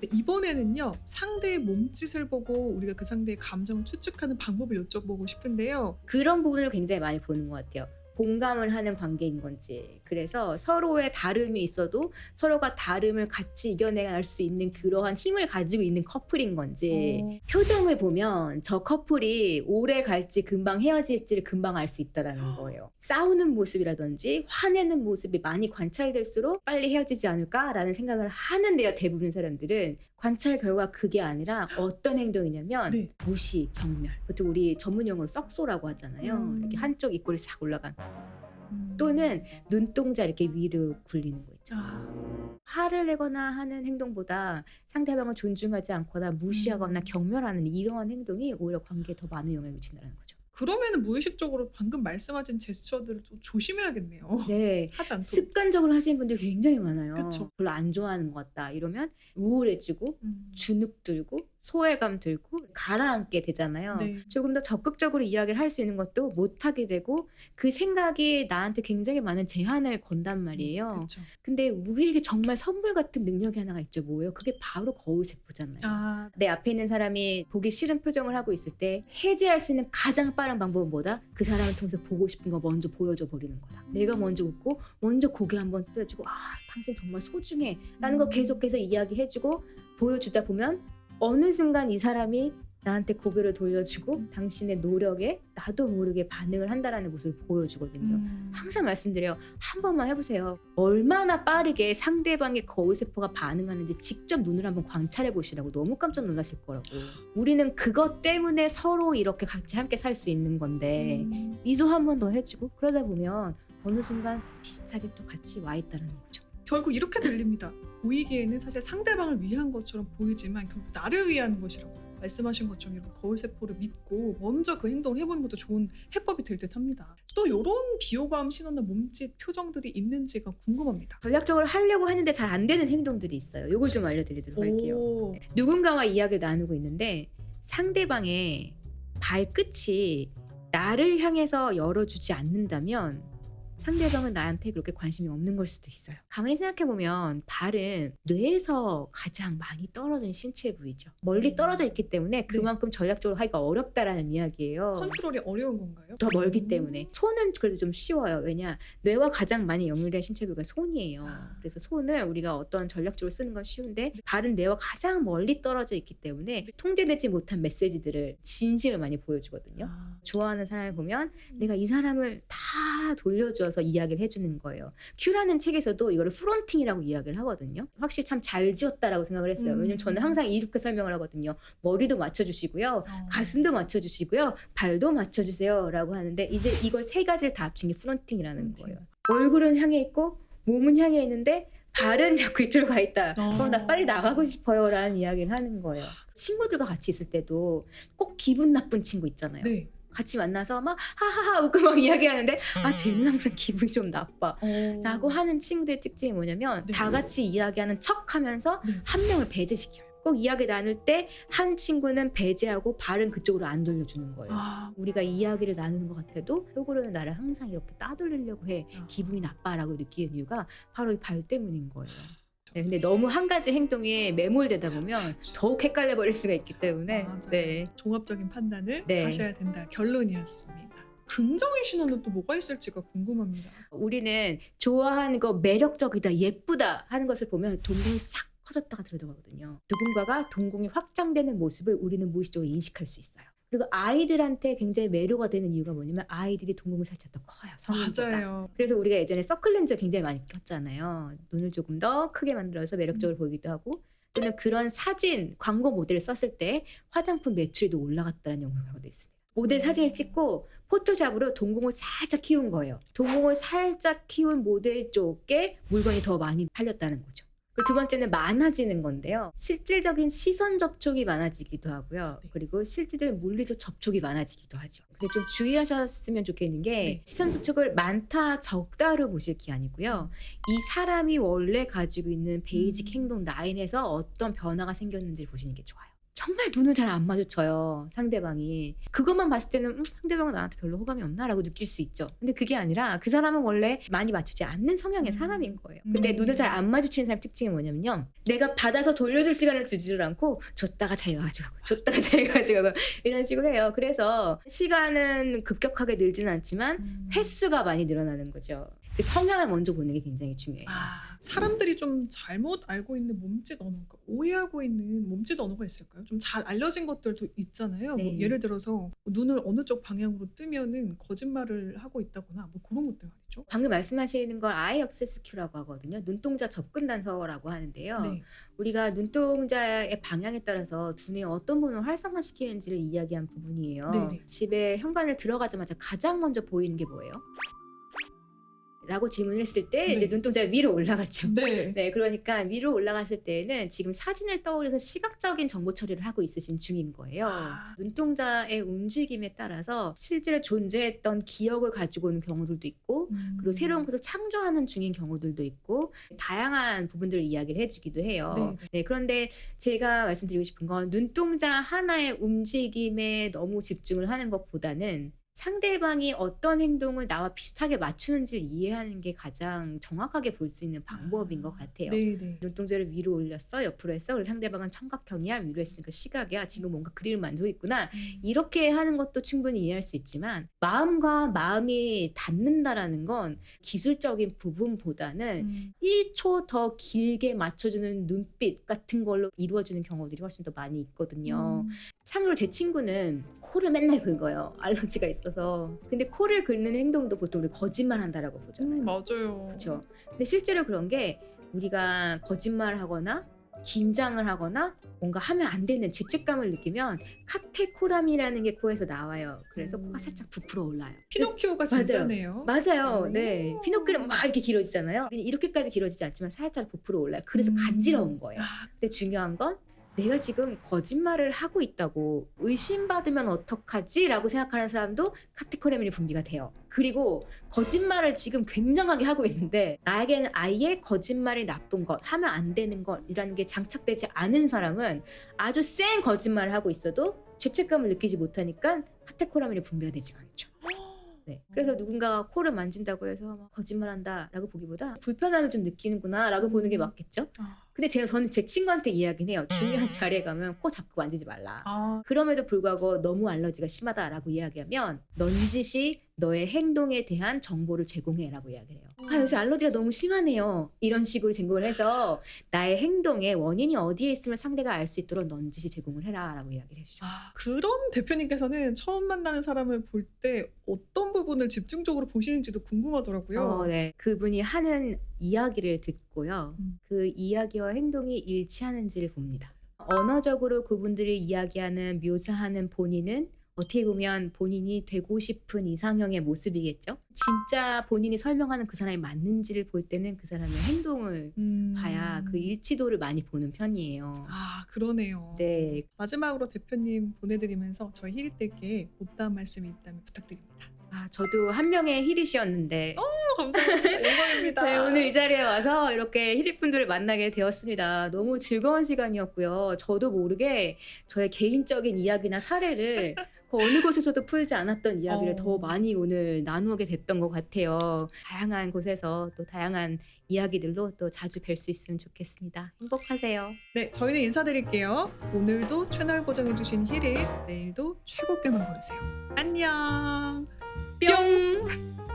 네, 이번에는요. 상대의 몸짓을 보고 우리가 그 상대의 감정을 추측하는 방법을 여쭤보고 싶은데요. 그런 부분을 굉장히 많이 보는 것 같아요. 공감을 하는 관계인 건지. 그래서 서로의 다름이 있어도 서로가 다름을 같이 이겨내갈 수 있는 그러한 힘을 가지고 있는 커플인 건지. 표정을 보면 저 커플이 오래 갈지 금방 헤어질지를 금방 알 수 있다는 거예요. 싸우는 모습이라든지 화내는 모습이 많이 관찰될수록 빨리 헤어지지 않을까라는 생각을 하는데요. 대부분 사람들은. 관찰 결과 그게 아니라 어떤 행동이냐면 네. 무시, 경멸. 보통 우리 전문 용어로 썩소라고 하잖아요. 이렇게 한쪽 입꼬리 싹 올라간. 또는 눈동자 이렇게 위로 굴리는 거 있죠. 화를 내거나 하는 행동보다 상대방을 존중하지 않거나 무시하거나 경멸하는 이러한 행동이 오히려 관계에 더 많은 영향을 미친다는 거죠. 그러면은 무의식적으로 방금 말씀하신 제스처들을 좀 조심해야겠네요. 네. 하지 않도록. 습관적으로 하시는 분들이 굉장히 많아요. 그쵸. 별로 안 좋아하는 것 같다. 이러면 우울해지고 주눅 들고 소외감 들고 가라앉게 되잖아요. 네. 조금 더 적극적으로 이야기를 할 수 있는 것도 못하게 되고 그 생각이 나한테 굉장히 많은 제한을 건단 말이에요. 그쵸. 근데 우리에게 정말 선물 같은 능력이 하나가 있죠. 뭐예요? 그게 바로 거울세포잖아요. 내 앞에 있는 사람이 보기 싫은 표정을 하고 있을 때 해지할 수 있는 가장 빠른 방법은 뭐다? 그 사람을 통해서 보고 싶은 거 먼저 보여줘 버리는 거다. 내가 먼저 웃고 먼저 고개 한번 뜯어주고 당신 정말 소중해 라는 거 계속해서 이야기해주고 보여주다 보면 어느 순간 이 사람이 나한테 고개를 돌려주고 당신의 노력에 나도 모르게 반응을 한다라는 모습을 보여주거든요. 항상 말씀드려요. 한 번만 해보세요. 얼마나 빠르게 상대방의 거울세포가 반응하는지 직접 눈으로 한번 관찰해 보시라고. 너무 깜짝 놀라실 거라고. 우리는 그것 때문에 서로 이렇게 같이 함께 살 수 있는 건데 미소 한 번 더 해주고 그러다 보면 어느 순간 비슷하게 또 같이 와 있다는 거죠. 결국 이렇게 들립니다. 보이기에는 사실 상대방을 위한 것처럼 보이지만 결국 나를 위한 것이라고. 말씀하신 것처럼 이런 거울세포를 믿고 먼저 그 행동을 해보는 것도 좋은 해법이 될 듯 합니다. 또 이런 비호감 신호나 몸짓 표정들이 있는지가 궁금합니다. 전략적으로 하려고 하는데 잘 안 되는 행동들이 있어요. 이걸 좀 알려드리도록 할게요. 누군가와 이야기를 나누고 있는데 상대방의 발끝이 나를 향해서 열어주지 않는다면 상대방은 나한테 그렇게 관심이 없는 걸 수도 있어요. 가만히 생각해보면 발은 뇌에서 가장 많이 떨어진 신체 부위죠. 멀리 떨어져 있기 때문에 그만큼 전략적으로 하기가 어렵다라는 이야기예요. 컨트롤이 어려운 건가요? 더 멀기 때문에. 손은 그래도 좀 쉬워요. 왜냐? 뇌와 가장 많이 연결된 신체 부위가 손이에요. 그래서 손을 우리가 어떤 전략적으로 쓰는 건 쉬운데 발은 뇌와 가장 멀리 떨어져 있기 때문에 통제되지 못한 메시지들을 진실을 많이 보여주거든요. 좋아하는 사람을 보면 내가 이 사람을 다 돌려줘서 이야기를 해주는 거예요. 큐라는 책에서도 이거를 프론팅이라고 이야기를 하거든요. 확실히 참 잘 지었다라고 생각을 했어요. 왜냐면 저는 항상 이렇게 설명을 하거든요. 머리도 맞춰주시고요. 가슴도 맞춰주시고요. 발도 맞춰주세요 라고 하는데 이제 이걸 세 가지를 다 합친 게 프론팅이라는 거예요. 얼굴은 향해 있고 몸은 향해 있는데 발은 자꾸 이쪽으로 가 있다. 그럼 나 빨리 나가고 싶어요 라는 이야기를 하는 거예요. 친구들과 같이 있을 때도 꼭 기분 나쁜 친구 있잖아요. 네. 같이 만나서 막 하하하 웃고 막 이야기하는데 쟤는 항상 기분이 좀 나빠 라고 하는 친구들의 특징이 뭐냐면 다 같이 이야기하는 척 하면서 한 명을 배제시켜요. 꼭 이야기 나눌 때 한 친구는 배제하고 발은 그쪽으로 안 돌려주는 거예요. 우리가 이야기를 나누는 것 같아도 속으로는 나를 항상 이렇게 따돌리려고 해. 기분이 나빠라고 느끼는 이유가 바로 이 발 때문인 거예요. 네, 근데 너무 한 가지 행동에 매몰되다 보면 더욱 헷갈려 버릴 수가 있기 때문에 종합적인 판단을 하셔야 된다. 결론이었습니다. 긍정의 신호는 또 뭐가 있을지가 궁금합니다. 우리는 좋아하는 거 매력적이다, 예쁘다 하는 것을 보면 동공이 싹 커졌다가 들어가거든요. 누군가가 동공이 확장되는 모습을 우리는 무의식적으로 인식할 수 있어요. 그리고 아이들한테 굉장히 매료가 되는 이유가 뭐냐면 아이들이 동공이 살짝 더 커요. 성인보다. 맞아요. 그래서 우리가 예전에 서클렌즈 굉장히 많이 꼈잖아요. 눈을 조금 더 크게 만들어서 매력적으로 보이기도 하고 또는 그런 사진, 광고 모델을 썼을 때 화장품 매출이 더 올라갔다는 연구가 있습니다. 모델 사진을 찍고 포토샵으로 동공을 살짝 키운 거예요. 동공을 살짝 키운 모델 쪽에 물건이 더 많이 팔렸다는 거죠. 그리고 두 번째는 많아지는 건데요. 실질적인 시선 접촉이 많아지기도 하고요. 그리고 실질적인 물리적 접촉이 많아지기도 하죠. 근데 좀 주의하셨으면 좋겠는 게 시선 접촉을 많다 적다로 보실 게 아니고요. 이 사람이 원래 가지고 있는 베이직 행동 라인에서 어떤 변화가 생겼는지를 보시는 게 좋아요. 정말 눈을 잘 안 마주쳐요, 상대방이. 그것만 봤을 때는 상대방은 나한테 별로 호감이 없나? 라고 느낄 수 있죠. 근데 그게 아니라 그 사람은 원래 많이 맞추지 않는 성향의 사람인 거예요. 근데 눈을 잘 안 마주치는 사람 특징이 뭐냐면요, 내가 받아서 돌려줄 시간을 주지를 않고 줬다가 자기가 가져가고 줬다가 자기가 가져가고 이런 식으로 해요. 그래서 시간은 급격하게 늘지는 않지만 횟수가 많이 늘어나는 거죠. 그 성향을 먼저 보는 게 굉장히 중요해요. 사람들이 좀 잘못 알고 있는 몸짓 언어가, 오해하고 있는 몸짓 언어가 있을까요? 좀 잘 알려진 것들도 있잖아요. 네. 뭐 예를 들어서 눈을 어느 쪽 방향으로 뜨면은 거짓말을 하고 있다거나 뭐 그런 것들 말이죠. 방금 말씀하시는 걸 아이 액세스 큐라고 하거든요. 눈동자 접근 단서라고 하는데요. 네. 우리가 눈동자의 방향에 따라서 두뇌 어떤 부분을 활성화시키는지를 이야기한 부분이에요. 네네. 집에 현관을 들어가자마자 가장 먼저 보이는 게 뭐예요? 라고 질문을 했을 때 네. 이제 눈동자가 위로 올라갔죠. 네. 네, 그러니까 위로 올라갔을 때에는 지금 사진을 떠올려서 시각적인 정보 처리를 하고 있으신 중인 거예요. 눈동자의 움직임에 따라서 실제로 존재했던 기억을 가지고 오는 경우들도 있고, 그리고 새로운 것을 창조하는 중인 경우들도 있고, 다양한 부분들을 이야기를 해주기도 해요. 네, 그런데 제가 말씀드리고 싶은 건 눈동자 하나의 움직임에 너무 집중을 하는 것보다는 상대방이 어떤 행동을 나와 비슷하게 맞추는지를 이해하는 게 가장 정확하게 볼 수 있는 방법인 것 같아요. 네네. 눈동자를 위로 올렸어, 옆으로 했어, 그리고 상대방은 청각형이야, 위로 했으니까 시각이야, 지금 뭔가 그림을 만들고 있구나, 이렇게 하는 것도 충분히 이해할 수 있지만, 마음과 마음이 닿는다라는 건 기술적인 부분보다는 1초 더 길게 맞춰주는 눈빛 같은 걸로 이루어지는 경우들이 훨씬 더 많이 있거든요. 참고로 제 친구는 코를 맨날 긁어요. 알러지가 있어서. 근데 코를 긁는 행동도 보통 우리 거짓말 한다라고 보잖아요. 맞아요. 그렇죠. 근데 실제로 그런 게 우리가 거짓말하거나 긴장을 하거나 뭔가 하면 안 되는 죄책감을 느끼면 카테코람이라는 게 코에서 나와요. 그래서 코가 살짝 부풀어 올라요. 피노키오가 진짜네요. 맞아요. 네. 피노키오는 막 이렇게 길어지잖아요. 이렇게까지 길어지지 않지만 살짝 부풀어 올라요. 그래서 간지러운 거예요. 근데 중요한 건 내가 지금 거짓말을 하고 있다고 의심받으면 어떡하지? 라고 생각하는 사람도 카테코라민이 분비가 돼요. 그리고 거짓말을 지금 굉장하게 하고 있는데 나에게는 아예 거짓말이 나쁜 것, 하면 안 되는 것이라는 게 장착되지 않은 사람은 아주 센 거짓말을 하고 있어도 죄책감을 느끼지 못하니까 카테코라민이 분비가 되지가 않죠. 네. 그래서 누군가가 코를 만진다고 해서 거짓말한다 라고 보기보다 불편함을 좀 느끼는구나 라고 보는 게 맞겠죠. 근데 저는 제 친구한테 이야기는 해요. 중요한 자리에 가면 코 잡고 만지지 말라. 그럼에도 불구하고 너무 알러지가 심하다라고 이야기하면 넌지시 너의 행동에 대한 정보를 제공해 라고 이야기를 해요. 요새 알러지가 너무 심하네요. 이런 식으로 제공을 해서 나의 행동의 원인이 어디에 있으면 상대가 알 수 있도록 넌지시 제공을 해라 라고 이야기를 해주죠. 그런 대표님께서는 처음 만나는 사람을 볼 때 어떤 부분을 집중적으로 보시는지도 궁금하더라고요. 네. 그분이 하는 이야기를 듣고요. 그 이야기와 행동이 일치하는지를 봅니다. 언어적으로 그분들이 이야기하는, 묘사하는 본인은 어떻게 보면 본인이 되고 싶은 이상형의 모습이겠죠. 진짜 본인이 설명하는 그 사람이 맞는지를 볼 때는 그 사람의 행동을 봐야 그 일치도를 많이 보는 편이에요. 그러네요. 네. 마지막으로 대표님 보내드리면서 저희 히릿들께 못다한 말씀이 있다면 부탁드립니다. 저도 한 명의 히릿이었는데 감사합니다. 영광입니다. 네, 오늘 이 자리에 와서 이렇게 히릿분들을 만나게 되었습니다. 너무 즐거운 시간이었고요. 저도 모르게 저의 개인적인 이야기나 사례를 그 어느 곳에서도 풀지 않았던 이야기를 더 많이 오늘 나누게 됐던 것 같아요. 다양한 곳에서 또 다양한 이야기들로 또 자주 뵐 수 있으면 좋겠습니다. 행복하세요. 네, 저희는 인사드릴게요. 오늘도 채널 고정해주신 히릿, 내일도 최고께만 걸으세요. 안녕. 뿅!